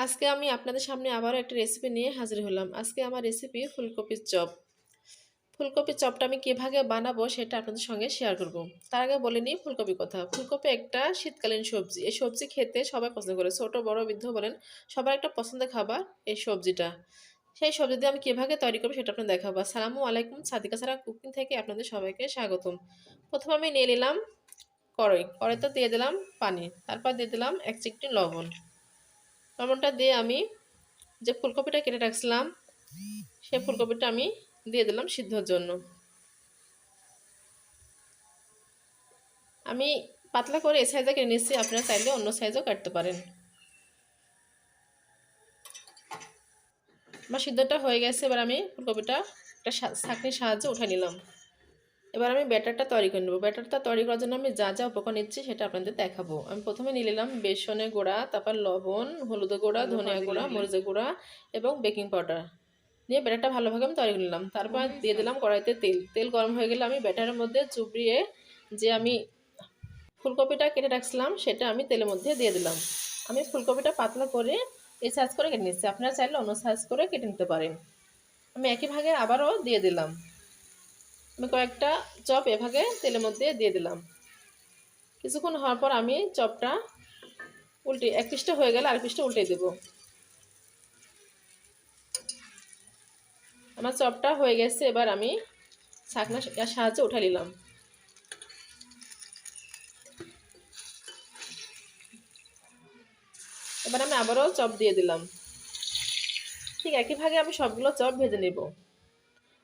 আজকে আমি আপনাদের সামনে আবারও একটা রেসিপি নিয়ে হাজির হলাম। আজকে আমার রেসিপি ফুলকপির চপ। ফুলকপির চপটা আমি কিভাবে বানাবো সেটা আপনাদের সঙ্গে শেয়ার করব। তার আগে বলে নিই ফুলকপির কথা। ফুলকপি একটা শীতকালীন সবজি। এই সবজি খেতে সবাই পছন্দ করে। ছোট বড় বৃদ্ধ বলেন, সবার একটা পছন্দের খাবার এই সবজিটা। সেই সবজি দিয়ে আমি কিভাবে তৈরি করব সেটা আপনাদের দেখাবো। আসসালামু আলাইকুম, সাদিকা সারা কুকিং থেকে আপনাদের সবাইকে স্বাগতম। প্রথমে আমি নিয়ে নিলাম কড়াই। কড়াইতে দিয়ে দিলাম পানি। তারপর দিয়ে দিলাম 1 চিমটি লবণ। লবণটা দিয়ে আমি যে ফুলকপিটা কেটে রাখছিলাম সেই ফুলকপিটা আমি দিয়ে দিলাম সিদ্ধর জন্য। আমি পাতলা করে এই সাইজে কেটে নিচ্ছি, আপনারা চাইলে অন্য সাইজও কাটতে পারেন। আমার সিদ্ধটা হয়ে গেছে, এবার আমি ফুলকপিটা একটা ছাঁকনির সাহায্যে উঠে নিলাম। এবার আমি ব্যাটারটা তৈরি করে নেব। ব্যাটারটা তৈরি করার জন্য আমি যা যা উপকরণ নিচ্ছি সেটা আপনাদের দেখাবো। আমি প্রথমে নিয়ে নিলাম বেসনের গুঁড়া, তারপর লবণ, হলুদের গুঁড়া, ধনিয়া গুঁড়া, মরিচের গুঁড়া এবং বেকিং পাউডার নিয়ে ব্যাটারটা ভালোভাবে আমি তৈরি করে নিলাম। তারপর দিয়ে দিলাম কড়াইতে তেল। তেল গরম হয়ে গেলে আমি ব্যাটারের মধ্যে চুবড়িয়ে যে আমি ফুলকপিটা কেটে রাখছিলাম সেটা আমি তেলের মধ্যে দিয়ে দিলাম। আমি ফুলকপিটা পাতলা করে এই সাইজ করে কেটে নিচ্ছি, আপনারা চাইলে অন্য সাইজ করে কেটে নিতে পারেন। আমি একই ভাগে আবারও দিয়ে দিলাম। আমি কয়েকটা চপ এভাগে তেলের মধ্যে দিয়ে দিলাম। কিছুক্ষণ হওয়ার পর আমি চপটা উল্টে এক পিসটা হয়ে গেলে আরেক পিসটা উল্টে দেবো। আমার চপটা হয়ে গেছে, এবার আমি ছাঁকনার সাহায্যে উঠে নিলাম। এবার আমি আবারও চপ দিয়ে দিলাম। ঠিক একই ভাগে আমি সবগুলো চপ ভেজে নেব।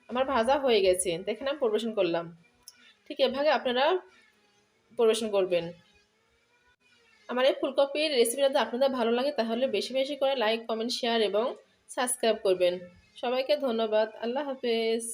আমার ভাজা হয়ে গেছে, দেখেন আমি পরিবেশন করলাম। ঠিক এভাবে আপনারা পরিবেশন করবেন। আমার এই ফুলকপির রেসিপিটা যদি আপনাদের ভালো লাগে তাহলে বেশি বেশি করে লাইক, কমেন্ট, শেয়ার এবং সাবস্ক্রাইব করবেন। সবাইকে ধন্যবাদ। আল্লাহ হাফেজ।